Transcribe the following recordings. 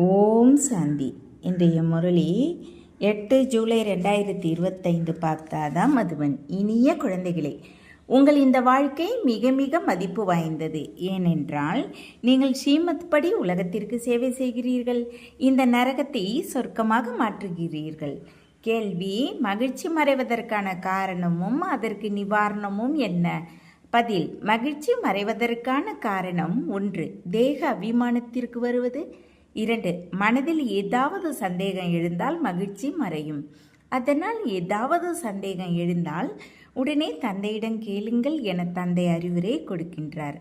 ஓம் சாந்தி. இன்றைய முரளி 8 ஜூலை 2025. பார்த்தாதான் மதுவன். இனிய குழந்தைகளே, உங்கள் இந்த வாழ்க்கை மிக மிக மதிப்பு வாய்ந்தது. ஏனென்றால் நீங்கள் ஸ்ரீமத் படி உலகத்திற்கு சேவை செய்கிறீர்கள். இந்த நரகத்தை சொர்க்கமாக மாற்றுகிறீர்கள். கேள்வி: மகிழ்ச்சி மறைவதற்கான காரணமும் அதற்கு நிவாரணமும் என்ன? பதில்: மகிழ்ச்சி மறைவதற்கான காரணம் 1. தேக அபிமானத்திற்கு வருவது. 2. மனதில் ஏதாவது சந்தேகம் எழுந்தால் மகிழ்ச்சி மறையும். அதனால் ஏதாவது சந்தேகம் எழுந்தால் உடனே தந்தையிடம் கேளுங்கள் என தந்தை அறிவுரை கொடுக்கின்றார்.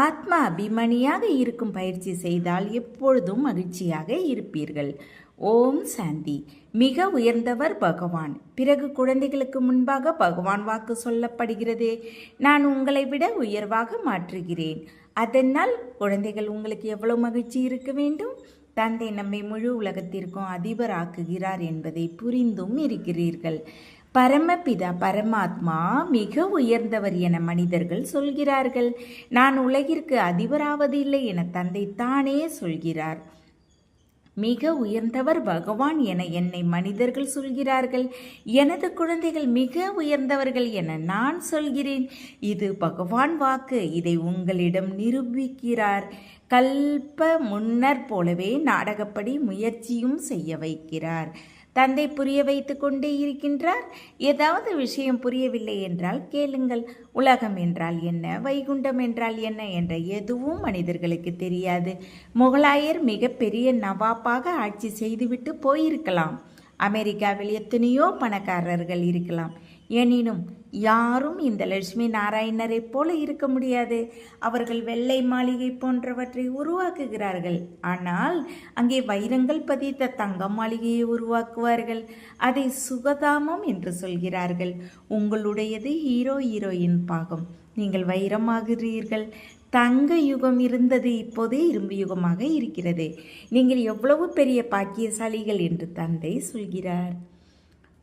ஆத்மா அபிமானியாக இருக்கும் பயிற்சி செய்தால் எப்பொழுதும் மகிழ்ச்சியாக இருப்பீர்கள். ஓம் சாந்தி. மிக உயர்ந்தவர் பகவான். பிறகு குழந்தைகளுக்கு முன்பாக பகவான் வாக்கு சொல்லப்படுகிறது: நான் உங்களை விட உயர்வாக மாற்றுகிறேன். அதனால் குழந்தைகள், உங்களுக்கு எவ்வளவு மகிழ்ச்சி இருக்க வேண்டும்? தந்தை நம்மை முழு உலகத்திற்கும் அதிபர் ஆக்குகிறார் என்பதை புரிந்தும் இருக்கிறீர்கள். பரமபிதா பரமாத்மா மிக உயர்ந்தவர் என மனிதர்கள் சொல்கிறார்கள். நான் உலகிற்கு அதிபராவதில்லை என தந்தை தானே சொல்கிறார். மிக உயர்ந்தவர் பகவான் என என்னை மனிதர்கள் சொல்கிறார்கள். எனது குழந்தைகள் மிக உயர்ந்தவர்கள் என நான் சொல்கிறேன். இது பகவான் வாக்கு. இதை உங்களிடம் நிரூபிக்கிறார். கல்ப முன்னர் போலவே நாடகப்படி முயற்சியும் செய்ய வைக்கிறார். தந்தை புரிய வைத்து கொண்டே இருக்கின்றார். ஏதாவது விஷயம் புரியவில்லை என்றால் கேளுங்கள். உலகம் என்றால் என்ன, வைகுண்டம் என்றால் என்ன என்ற எதுவும் மனிதர்களுக்கு தெரியாது. முகலாயர் மிக பெரிய நவாப்பாக ஆட்சி செய்துவிட்டு போயிருக்கலாம். அமெரிக்காவில் எத்தனையோ பணக்காரர்கள் இருக்கலாம். எனினும் யாரும் இந்த லட்சுமி நாராயணரை போல இருக்க முடியாது. அவர்கள் வெள்ளை மாளிகை போன்றவற்றை உருவாக்குகிறார்கள். ஆனால் அங்கே வைரங்கள் பதித்த தங்க மாளிகையை உருவாக்குவார்கள். அதை சுகதாமம் என்று சொல்கிறார்கள். உங்களுடையது ஹீரோயின் பாகம். நீங்கள் வைரமாகிறீர்கள். தங்க யுகம் இருந்தது, இப்போதே இரும்பு யுகமாக இருக்கிறது. நீங்கள் எவ்வளவு பெரிய பாக்கியசாலிகள் என்று தந்தை சொல்கிறார்.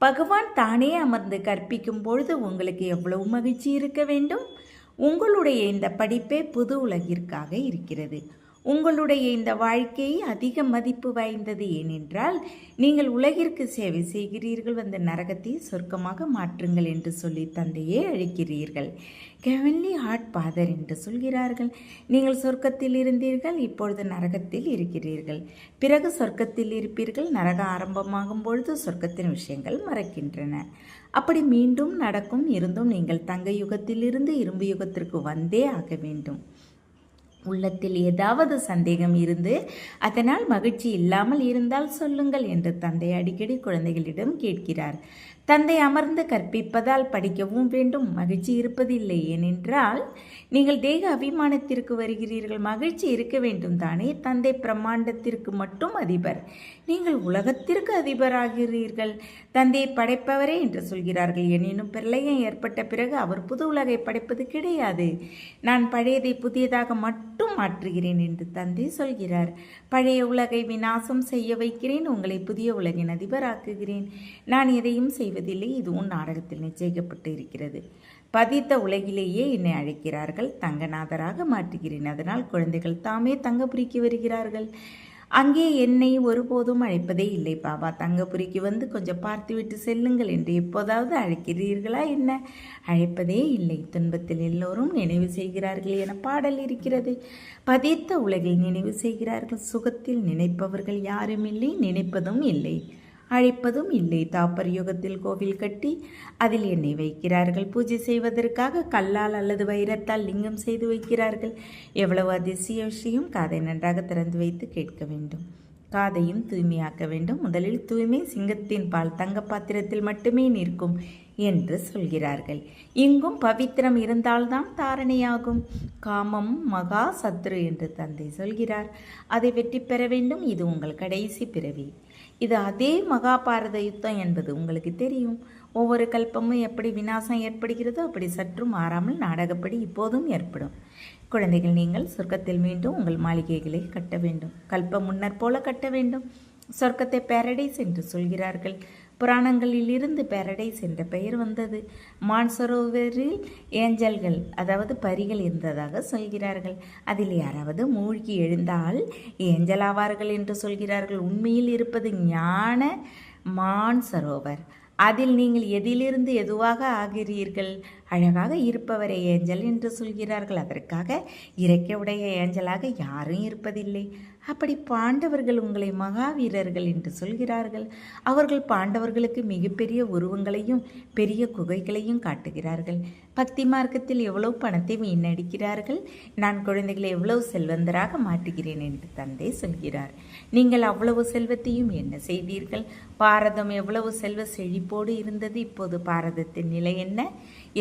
பகவான் தானே அமர்ந்து கற்பிக்கும் பொழுது உங்களுக்கு எவ்வளவு மகிழ்ச்சி இருக்க வேண்டும்? உங்களுடைய இந்த படிப்பே புது உலகிற்காக இருக்கிறது. உங்களுடைய இந்த வாழ்க்கை அதிக மதிப்பு வாய்ந்தது. ஏனென்றால் நீங்கள் உலகிற்கு சேவை செய்கிறீர்கள். வந்து நரகத்தை சொர்க்கமாக மாற்றுங்கள் என்று சொல்லி தந்தையே அழைக்கிறீர்கள். ஹெவன்லி ஹார்ட் ஃபாதர் என்று சொல்கிறார்கள். நீங்கள் சொர்க்கத்தில் இருந்தீர்கள், இப்பொழுது நரகத்தில் இருக்கிறீர்கள். பிறகு சொர்க்கத்தில் இருப்பீர்கள். நரகம் ஆரம்பமாகும் பொழுது சொர்க்கத்தின் விஷயங்கள் மறக்கின்றன. அப்படி மீண்டும் நடக்கும். இருந்தும் நீங்கள் தங்க யுகத்திலிருந்து இரும்பு யுகத்திற்கு வந்தே ஆக வேண்டும். உள்ளத்தில் ஏதாவது சந்தேகம் இருந்து அதனால் மகிழ்ச்சி இல்லாமல் இருந்தால் சொல்லுங்கள் என்று தந்தை அடிக்கடி குழந்தைகளிடம் கேட்கிறார். தந்தை அமர்ந்து கற்பிப்பதால் படிக்கவும் வேண்டும். மகிழ்ச்சி இருப்பதில்லை. ஏனென்றால் நீங்கள் தேக அபிமானத்திற்கு வருகிறீர்கள். மகிழ்ச்சி இருக்க வேண்டும் தானே? தந்தை பிரம்மாண்டத்திற்கு மட்டும் அதிபர். நீங்கள் உலகத்திற்கு அதிபராகிறீர்கள். தந்தையை படைப்பவரே என்று சொல்கிறார்கள். எனினும் பிரளயம் ஏற்பட்ட பிறகு அவர் புது உலகை படைப்பது கிடையாது. நான் பழையதை புதியதாக மட்டும் மாற்றுகிறேன் என்று தந்தை சொல்கிறார். பழைய உலகை விநாசம் செய்ய வைக்கிறேன். உங்களை புதிய உலகின் அதிபராக்குகிறேன். நான் எதையும் செய்வதில்லை. இதுவும் நாடகத்தில் நிச்சயிக்கப்பட்டு இருக்கிறது. பதித்த உலகிலேயே என்னை அழைக்கிறார்கள். தங்கநாதராக மாற்றுகிறேன். அதனால் குழந்தைகள் தாமே தங்கபுரிக்கு வருகிறார்கள். அங்கே என்னை ஒருபோதும் அழைப்பதே இல்லை. பாபா, தங்கபுரிக்கு வந்து கொஞ்சம் பார்த்துவிட்டு செல்லுங்கள் என்று எப்போதாவது அழைக்கிறீர்களா என்ன? அழைப்பதே இல்லை. துன்பத்தில் எல்லோரும் நினைவு செய்கிறார்கள் என பாடல் இருக்கிறது. பதித்த உலகில் நினைவு செய்கிறார்கள். சுகத்தில் நினைப்பவர்கள் யாரும் இல்லை, நினைப்பதும் இல்லை, அழைப்பதும் இல்லை. தாப்பர் யுகத்தில் கோவில் கட்டி அதில் எண்ணெய் வைக்கிறார்கள். பூஜை செய்வதற்காக கல்லால் அல்லது வைரத்தால் லிங்கம் செய்து வைக்கிறார்கள். எவ்வளவு அதிசய விஷயம்! காதை நன்றாக திறந்து வைத்து கேட்க வேண்டும். காதையும் தூய்மையாக்க வேண்டும். முதலில் தூய்மை. சிங்கத்தின் பால் தங்க பாத்திரத்தில் மட்டுமே நிற்கும் என்று சொல்கிறார்கள். இங்கும் பவித்திரம் இருந்தால்தான் தாரணையாகும். காமம் மகா சத்ரு என்று தந்தை சொல்கிறார். அதை வெற்றி பெற வேண்டும். இது உங்கள் கடைசி பிறவி. இது அதே மகாபாரத யுத்தம் என்பது உங்களுக்கு தெரியும். ஒவ்வொரு கல்பமும் எப்படி விநாசம் ஏற்படுகிறதோ அப்படி சற்றும் மாறாமல் நாடகப்படி இப்போதும் ஏற்படும். குழந்தைகள், நீங்கள் சொர்க்கத்தில் மீண்டும் உங்கள் மாளிகைகளை கட்ட வேண்டும். கல்பம் முன்னர் போல கட்ட வேண்டும். சொர்க்கத்தை பேரடைஸ் என்று சொல்கிறார்கள். புராணங்களிலிருந்து பேரடைஸ் என்ற பெயர் வந்தது. மான்சரோவரில் ஏஞ்சல்கள், அதாவது பரிகள் இருந்ததாக சொல்கிறார்கள். அதில் யாராவது மூழ்கி எழுந்தால் ஏஞ்சல் ஆவார்கள் என்று சொல்கிறார்கள். உண்மையில் இருப்பது ஞான மான்சரோவர். அதில் நீங்கள் எதிலிருந்து எதுவாக ஆகிறீர்கள்? அழகாக இருப்பவரை ஏஞ்சல் என்று சொல்கிறார்கள். அதற்காக இறக்கை உடைய ஏஞ்சலாக யாரும் இருப்பதில்லை. அப்படி பாண்டவர்கள் உங்களை மகாவீரர்கள் என்று சொல்கிறார்கள். அவர்கள் பாண்டவர்களுக்கு மிகப்பெரிய உருவங்களையும் பெரிய குகைகளையும் காட்டுகிறார்கள். பக்தி மார்க்கத்தில் எவ்வளவு பணத்தை வீணடிக்கிறார்கள். நான் குழந்தைகளை எவ்வளவு செல்வந்தராக மாற்றுகிறேன் என்று தந்தை சொல்கிறார். நீங்கள் அவ்வளவு செல்வத்தையும் என்ன செய்தீர்கள்? பாரதம் எவ்வளவு செல்வ செழிப்போடு இருந்தது. இப்போது பாரதத்தின் நிலை என்ன?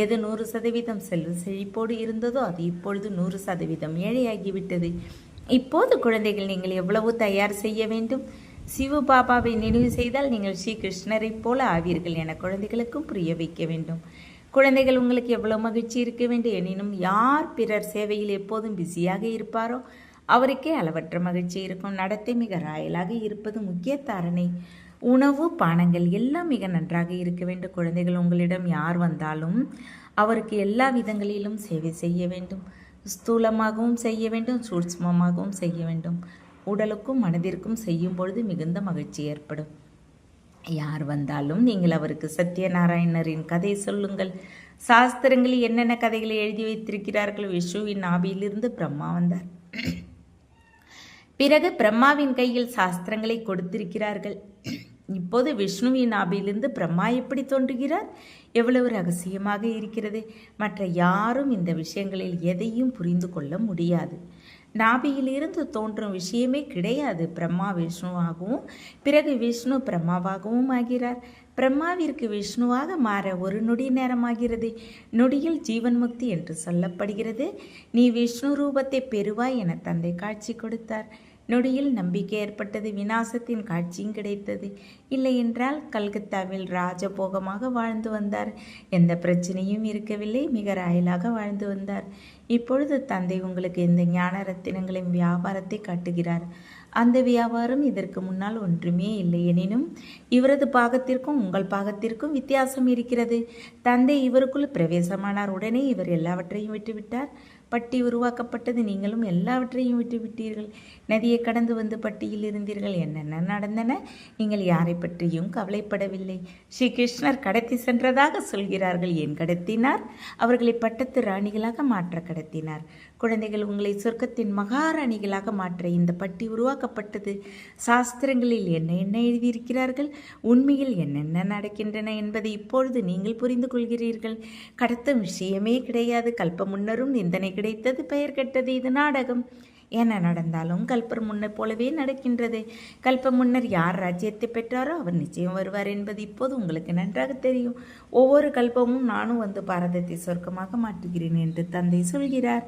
எது 100% செல்வ செழிப்போடு இருந்ததோ அது இப்பொழுது 100% ஏழையாகிவிட்டது. இப்போது குழந்தைகள், நீங்கள் எவ்வளவு தயார் செய்ய வேண்டும்? சிவ பாபாவை நினைவு செய்தால் நீங்கள் ஸ்ரீ கிருஷ்ணரை போல ஆவீர்கள் என குழந்தைகளுக்கும் புரிய வைக்க வேண்டும். குழந்தைகள், உங்களுக்கு எவ்வளவு மகிழ்ச்சி இருக்க வேண்டும். எனினும் யார் பிறர் சேவையில் எப்போதும் பிஸியாக இருப்பாரோ அவருக்கே அளவற்ற மகிழ்ச்சி இருக்கும். நடத்தை மிக ராயலாக இருப்பது முக்கிய தாரணை. உணவு பானங்கள் எல்லாம் மிக நன்றாக இருக்க வேண்டும். குழந்தைகள், உங்களிடம் யார் வந்தாலும் அவருக்கு எல்லா விதங்களிலும் சேவை செய்ய வேண்டும். ஸ்தூலமாகவும் செய்ய வேண்டும், சூட்சுமமாகவும் செய்ய வேண்டும். உடலுக்கும் மனதிற்கும் செய்யும் பொழுது மிகுந்த மகிழ்ச்சி ஏற்படும். யார் வந்தாலும் நீங்கள் அவருக்கு சத்யநாராயணரின் கதை சொல்லுங்கள். சாஸ்திரங்களில் என்னென்ன கதைகளை எழுதி வைத்திருக்கிறார்கள்? விஷ்ணுவின் நாபியிலிருந்து பிரம்மா வந்தார். பிறகு பிரம்மாவின் கையில் சாஸ்திரங்களை கொடுத்திருக்கிறார்கள். இப்போது விஷ்ணுவின் நாபியிலிருந்து பிரம்மா எப்படி தோன்றுகிறார்? எவ்வளவு ரகசியமாக இருக்கிறது. மற்ற யாரும் இந்த விஷயங்களில் எதையும் புரிந்து கொள்ள முடியாது. நாபியிலிருந்து தோன்றும் விஷயமே கிடையாது. பிரம்மா விஷ்ணுவாகவும் பிறகு விஷ்ணு பிரம்மாவாகவும் ஆகிறார். பிரம்மாவிற்கு விஷ்ணுவாக மாற ஒரு நொடி நேரமாகிறது. நொடியில் ஜீவன் முக்தி என்று சொல்லப்படுகிறது. நீ விஷ்ணு ரூபத்தை பெறுவாய் என தந்தை காட்சி கொடுத்தார். நொடியில் நம்பிக்கை ஏற்பட்டது. விநாசத்தின் காட்சியும் கிடைத்தது. இல்லை என்றால் கல்கத்தாவில் ராஜபோகமாக வாழ்ந்து வந்தார். எந்த பிரச்சனையும் இருக்கவில்லை. மிக ராயலாக வாழ்ந்து வந்தார். இப்பொழுது தந்தை உங்களுக்கு இந்த ஞான ரத்தினங்களின் வியாபாரத்தை காட்டுகிறார். அந்த வியாபாரம் இதற்கு முன்னால் ஒன்றுமே இல்லை. எனினும் இவரது பாகத்திற்கும் உங்கள் பாகத்திற்கும் வித்தியாசம் இருக்கிறது. தந்தை இவருக்குள் பிரவேசமானார். உடனே இவர் எல்லாவற்றையும் விட்டுவிட்டார். பட்டி உருவாக்கப்பட்டது. நீங்களும் எல்லாவற்றையும் விட்டுவிட்டீர்கள். நதியை கடந்து வந்து பட்டியில் இருந்தீர்கள். என்னென்ன நடந்தன? நீங்கள் யாரை பற்றியும் கவலைப்படவில்லை. ஸ்ரீ கிருஷ்ணர் கடத்தி சென்றதாக சொல்கிறார்கள். ஏன் கடத்தினார்? அவர்களை பட்டத்து ராணிகளாக மாற்ற கடத்தினார். குழந்தைகள், உங்களை சொர்க்கத்தின் மகாராணிகளாக மாற்ற இந்த பட்டி உருவாக்கப்பட்டது. சாஸ்திரங்களில் என்ன என்ன எழுதியிருக்கிறார்கள், உண்மையில் என்னென்ன நடக்கின்றன என்பதை இப்பொழுது நீங்கள் புரிந்து கொள்கிறீர்கள். கடத்தும் விஷயமே கிடையாது. கல்ப முன்னரும் நிந்தனை கிடைத்தது, பெயர் கெட்டது. இது நாடகம். என்ன நடந்தாலும் கல்பர் முன்னர் போலவே நடக்கின்றது. கல்ப முன்னர் யார் ராஜ்யத்தை பெற்றாரோ அவர் நிச்சயம் வருவார் என்பது இப்போது உங்களுக்கு நன்றாக தெரியும். ஒவ்வொரு கல்பமும் நானும் வந்து பாரதத்தை சொர்க்கமாக மாற்றுகிறேன் என்று தந்தை சொல்கிறார்.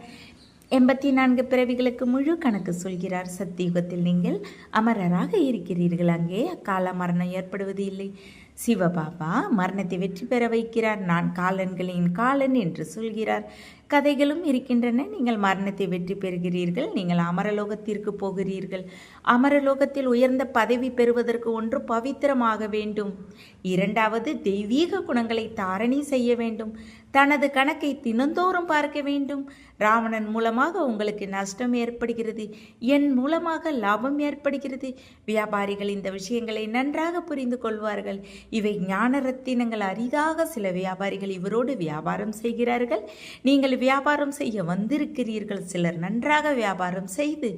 84 பிறவிகளுக்கு முழு கணக்கு சொல்கிறார். சத்தியுகத்தில் நீங்கள் அமரராக இருக்கிறீர்கள். அங்கே அக்கால மரணம் ஏற்படுவது இல்லை. சிவபாபா மரணத்தை வெற்றி பெற வைக்கிறார். நான் காலன்களின் காலன் என்று சொல்கிறார். கதைகளும் இருக்கின்றன. நீங்கள் மரணத்தை வெற்றி பெறுகிறீர்கள். நீங்கள் அமரலோகத்திற்கு போகிறீர்கள். அமரலோகத்தில் உயர்ந்த பதவி பெறுவதற்கு ஒன்று பவித்திரமாக வேண்டும். இரண்டாவது தெய்வீக குணங்களை தாரணி செய்ய வேண்டும். தனது கணக்கை தினந்தோறும் பார்க்க வேண்டும். ராவணன் மூலமாக உங்களுக்கு நஷ்டம் ஏற்படுகிறது. என் மூலமாக லாபம் ஏற்படுகிறது. வியாபாரிகள் இந்த விஷயங்களை நன்றாக புரிந்து கொள்வார்கள். இவை ஞான ரத்தினங்கள். அரிதாக சில வியாபாரிகள் இவரோடு வியாபாரம் செய்கிறார்கள். நீங்கள் வியாபாரம் செய்ய வந்திருக்கிறீர்கள். சிலர் நன்றாக வியாபாரம் செய்து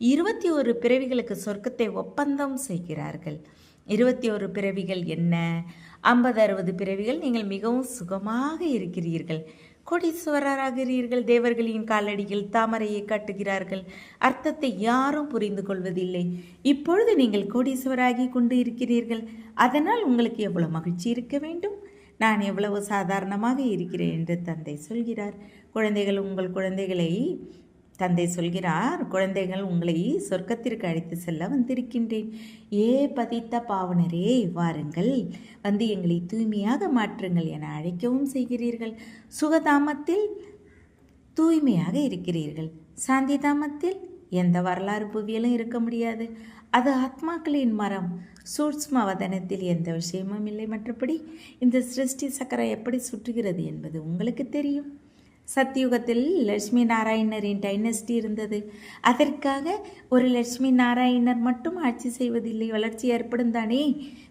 21 பிறவிகளுக்கு சொர்க்கத்தை ஒப்பந்தம் செய்கிறார்கள். 21 பிறவிகள் என்ன? 50-60 பிறவிகள் நீங்கள் மிகவும் சுகமாக இருக்கிறீர்கள். கோடீஸ்வரராகிறீர்கள். தேவர்களின் காலடியில் தாமரையை காட்டுகிறார்கள். அர்த்தத்தை யாரும் புரிந்து கொள்வதில்லை. இப்பொழுது நீங்கள் கோடீஸ்வராகி கொண்டு இருக்கிறீர்கள். அதனால் உங்களுக்கு எவ்வளவு மகிழ்ச்சி இருக்க வேண்டும். நான் எவ்வளவு சாதாரணமாக இருக்கிறேன் என்று தந்தை சொல்கிறார். குழந்தைகள், உங்கள் குழந்தைகளை தந்தை சொல்கிறார், குழந்தைகள் உங்களை சொர்க்கத்திற்கு அழைத்து செல்ல வந்திருக்கின்றேன். ஏ பதித்த பாவனரே, வாருங்கள், வந்து எங்களை தூய்மையாக மாற்றுங்கள் என அழைக்கவும் செய்கிறீர்கள். சுகதாமத்தில் தூய்மையாக இருக்கிறீர்கள். சாந்தி தாமத்தில் எந்த வரலாறு புவியலும் இருக்க முடியாது. அது ஆத்மாக்களின் மரம். சூட்ச்ம வதனத்தில் எந்த விஷயமும் இல்லை. மற்றபடி இந்த சிருஷ்டி சக்கரம் எப்படி சுற்றுகிறது என்பது உங்களுக்கு தெரியும். சத்தியுகத்தில் லட்சுமி நாராயணரின் டைனஸ்டி இருந்தது. அதற்காக ஒரு லட்சுமி நாராயணர் மட்டும் ஆட்சி செய்வதில்லை, வளர்ச்சி ஏற்படும் தானே.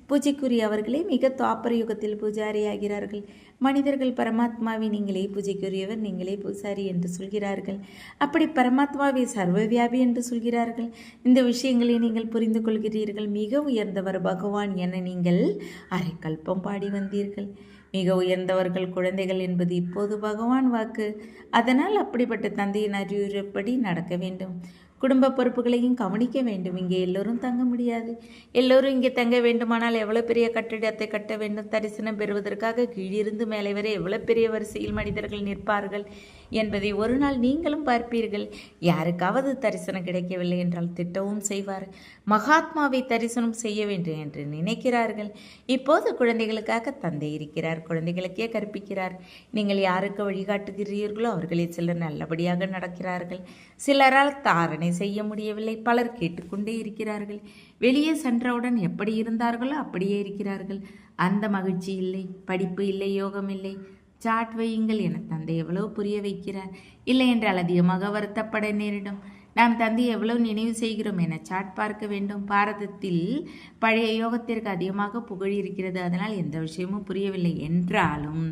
பூஜைக்குரிய அவர்களே மிக துவாபர யுகத்தில் பூஜாரி ஆகிறார்கள். மனிதர்கள் பரமாத்மாவை நீங்களே பூஜைக்குரியவர், நீங்களே பூசாரி என்று சொல்கிறார்கள். அப்படி பரமாத்மாவை சர்வவியாபி என்று சொல்கிறார்கள். இந்த விஷயங்களை நீங்கள் புரிந்து கொள்கிறீர்கள். மிக உயர்ந்தவர் பகவான் என நீங்கள் அரைக்கல்பம் பாடி வந்தீர்கள். மிக உயர்ந்தவர்கள் குழந்தைகள் என்பது இப்போது பகவான் வாக்கு. அதனால் அப்படிப்பட்ட தந்தையின் அறிவுரைப்படி நடக்க வேண்டும். குடும்ப பொறுப்புகளையும் கவனிக்க வேண்டும். இங்கே எல்லோரும் தங்க முடியாது. எல்லோரும் இங்கே தங்க வேண்டுமானால் எவ்வளோ பெரிய கட்டிடத்தை கட்ட வேண்டும். தரிசனம் பெறுவதற்காக கீழிருந்து மேலே வரை எவ்வளோ பெரிய வரிசையில் மனிதர்கள் நிற்பார்கள் என்பதை ஒரு நாள் நீங்களும் பார்ப்பீர்கள். யாருக்காவது தரிசனம் கிடைக்கவில்லை என்றால் திட்டவும் செய்வார். மகாத்மாவை தரிசனம் செய்ய வேண்டும் என்று நினைக்கிறார்கள். இப்போது குழந்தைகளுக்காக தந்தை இருக்கிறார். குழந்தைகளுக்கே கற்பிக்கிறார். நீங்கள் யாருக்கு வழிகாட்டுகிறீர்களோ அவர்களே சிலர் நல்லபடியாக நடக்கிறார்கள். சிலரால் தாரணை செய்ய முடியவில்லை. பலர் கேட்டுக்கொண்டே இருக்கிறார்கள். வெளியே சென்றவுடன் எப்படி இருந்தார்களோ அப்படியே இருக்கிறார்கள். அந்த மகிழ்ச்சி இல்லை, படிப்பு இல்லை, யோகம் இல்லை. சாட் வையுங்கள் என தந்தை எவ்வளவு புரிய வைக்கிறார். இல்லை என்றால் அதிகமாக வருத்தப்பட நேரிடும். நாம் தந்தையை எவ்வளவு நினைவு செய்கிறோம் என சாட் பார்க்க வேண்டும். பாரதத்தில் பழைய யோகத்திற்கு அதிகமாக புகழ் இருக்கிறது. அதனால் எந்த விஷயமும் புரியவில்லை என்றாலும்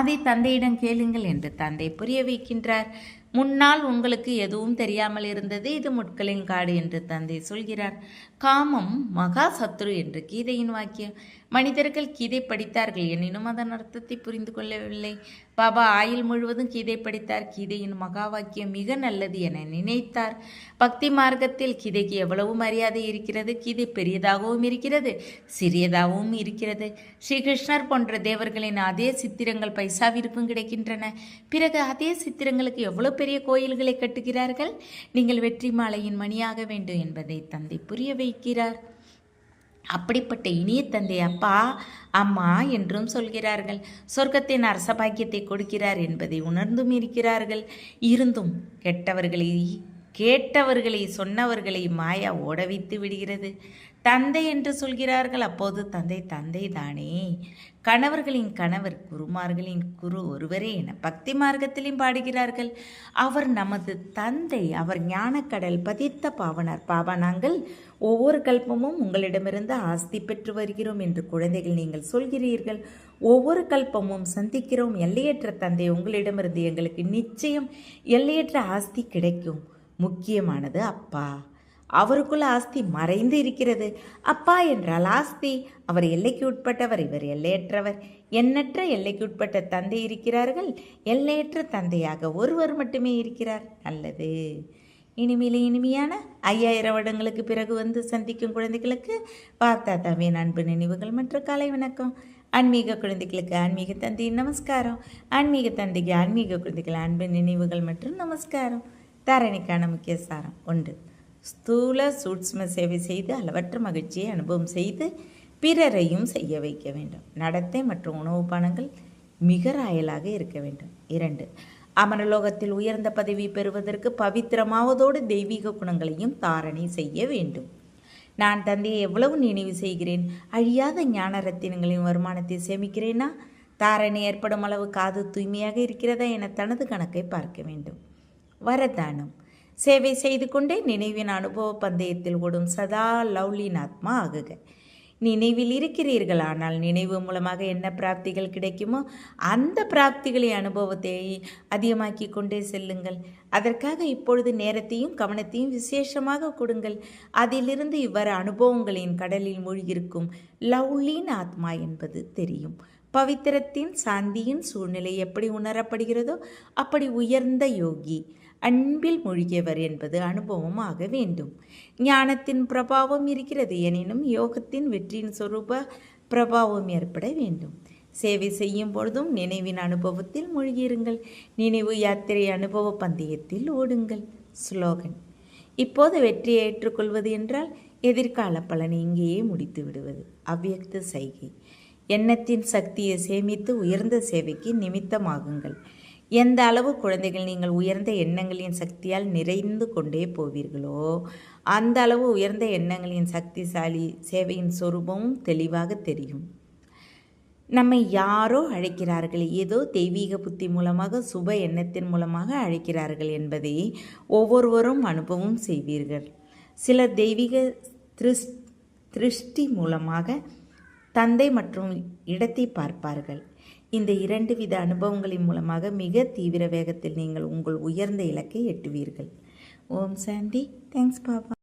அதை தந்தையிடம் கேளுங்கள் என்று தந்தை புரிய வைக்கின்றார். முன்னால் உங்களுக்கு எதுவும் தெரியாமல் இருந்தது. இது முட்களின் காடு என்று தந்தை சொல்கிறார். காமம் மகா சத்ரு என்று கீதையின் வாக்கியம். மனிதர்கள் கீதை படித்தார்கள், எனினும் அதன் அர்த்தத்தை புரிந்து கொள்ளவில்லை. பாபா ஆயுள் முழுவதும் கீதை படித்தார். கீதையின் மகா வாக்கியம் மிக நல்லது என நினைத்தார். பக்தி மார்க்கத்தில் கீதைக்கு எவ்வளவு மரியாதை இருக்கிறது. கீதை பெரியதாகவும் இருக்கிறது, சிறியதாகவும் இருக்கிறது. ஸ்ரீகிருஷ்ணர் போன்ற தேவர்களின் அதே சித்திரங்கள் பைசாவிற்கும் கிடைக்கின்றன. பிறகு அதே சித்திரங்களுக்கு எவ்வளவு பெரிய கோயில்களை கட்டுகிறார்கள். நீங்கள் வெற்றி மாலையின் மணியாக வேண்டும் என்பதை தந்தை புரிய வைக்கிறார். அப்படிப்பட்ட இனிய தந்தை அப்பா அம்மா என்றும் சொல்கிறார்கள். சொர்க்கத்தின் அரசபாக்கியத்தை கொடுக்கிறார் என்பதை உணர்ந்தும் இருக்கிறார்கள். இருந்தும் கேட்டவர்களை சொன்னவர்களை மாயா ஓட வைத்து விடுகிறது. தந்தை என்று சொல்கிறார்கள். அப்போது தந்தை தானே. கணவர்களின் கணவர், குருமார்களின் குரு ஒருவரே என பக்தி மார்க்கத்திலும் பாடுகிறார்கள். அவர் நமது தந்தை. அவர் ஞானக்கடல் பதித்த பாவனர். பாபா, நாங்கள் ஒவ்வொரு கல்பமும் உங்களிடமிருந்து ஆஸ்தி பெற்று வருகிறோம் என்று குழந்தைகள் நீங்கள் சொல்கிறீர்கள். ஒவ்வொரு கல்பமும் சந்திக்கிறோம். எல்லையற்ற தந்தை, உங்களிடமிருந்து எங்களுக்கு நிச்சயம் எல்லையற்ற ஆஸ்தி கிடைக்கும். முக்கியமானது அப்பா. அவருக்குள் ஆஸ்தி மறைந்து இருக்கிறது. அப்பா என்றால் ஆஸ்தி. அவர் எல்லைக்கு உட்பட்டவர், இவர் எல்லையற்றவர். எண்ணற்ற எல்லைக்கு உட்பட்ட தந்தை இருக்கிறார்கள். எல்லையற்ற தந்தையாக ஒருவர் மட்டுமே இருக்கிறார். நல்லது. இனிமையிலே இனிமையான 5000 வருடங்களுக்கு பிறகு வந்து சந்திக்கும் குழந்தைகளுக்கு பார்த்தாத்தாவின் அன்பு நினைவுகள் மற்றும் காலை வணக்கம். ஆன்மீக குழந்தைகளுக்கு ஆன்மீக தந்தையின் நமஸ்காரம். ஆன்மீக தந்தைக்கு ஆன்மீக குழந்தைகள் அன்பு நினைவுகள் மற்றும் நமஸ்காரம். தாரணைக்கான முக்கிய சாரம் 1. ஸ்தூல சூட்ச்ம சேவை செய்து அளவற்ற மகிழ்ச்சியை அனுபவம் செய்து பிறரையும் செய்ய வைக்க வேண்டும். நடத்தை மற்றும் உணவு பானங்கள் மிக ராயலாக இருக்க வேண்டும். 2. அமரலோகத்தில் உயர்ந்த பதவி பெறுவதற்கு பவித்திரமாவதோடு தெய்வீக குணங்களையும் தாரணை செய்ய வேண்டும். நான் தந்தையை எவ்வளவு நினைவு செய்கிறேன். அழியாத ஞான ரத்தினங்களின் வருமானத்தை சேமிக்கிறேனா? தாரணை ஏற்படும் அளவு காது தூய்மையாக இருக்கிறதா என தனது கணக்கை பார்க்க வேண்டும். வரதானம். சேவை செய்து கொண்டே நினைவின் அனுபவ பந்தயத்தில் ஓடும் சதா லவ்லின் ஆத்மா ஆகுக. நினைவில் இருக்கிறீர்கள். ஆனால் நினைவு மூலமாக என்ன பிராப்திகள் கிடைக்குமோ அந்த பிராப்திகளை அனுபவத்தை அதிகமாக்கி கொண்டே செல்லுங்கள். அதற்காக இப்பொழுது நேரத்தையும் கவனத்தையும் விசேஷமாக கொடுங்கள். அதிலிருந்து இவ்வாறு அனுபவங்களின் கடலில் மூழ்கியிருக்கும் லவ்லின் ஆத்மா என்பது தெரியும். பவித்திரத்தின் சாந்தியின் சூழ்நிலை எப்படி உணரப்படுகிறதோ அப்படி உயர்ந்த யோகி, அன்பில் மூழ்கியவர் என்பது அனுபவம் ஆக வேண்டும். ஞானத்தின் பிரபாவம் இருக்கிறது, எனினும் யோகத்தின் வெற்றியின் சொரூப பிரபாவம் ஏற்பட வேண்டும். சேவை செய்யும் பொழுதும் நினைவின் அனுபவத்தில் மூழ்கியிருங்கள். நினைவு யாத்திரை அனுபவ பந்தயத்தில் ஓடுங்கள். ஸ்லோகன். இப்போது வெற்றியை ஏற்றுக்கொள்வது என்றால் எதிர்கால பலனை இங்கேயே முடித்து விடுவது. அவ்யக்த சைகை. எண்ணத்தின் சக்தியை சேமித்து உயர்ந்த சேவைக்கு நிமித்தமாகுங்கள். எந்த அளவு குழந்தைகள் நீங்கள் உயர்ந்த எண்ணங்களின் சக்தியால் நிறைந்து கொண்டே போவீர்களோ அந்த அளவு உயர்ந்த எண்ணங்களின் சக்திசாலி சேவையின் சொரூபமும் தெளிவாக தெரியும். நம்மை யாரோ அழைக்கிறார்கள், ஏதோ தெய்வீக புத்தி மூலமாக சுப எண்ணத்தின் மூலமாக அழைக்கிறார்கள் என்பதை ஒவ்வொருவரும் அனுபவம் செய்வீர்கள். சிலர் தெய்வீக திருஷ்டி மூலமாக தந்தை மற்றும் இடத்தை பார்ப்பார்கள். இந்த 2 வித அனுபவங்களின் மூலமாக மிக தீவிர வேகத்தில் நீங்கள் உங்கள் உயர்ந்த இலக்கை எட்டுவீர்கள். ஓம் சாந்தி. தேங்க்ஸ் பாபா.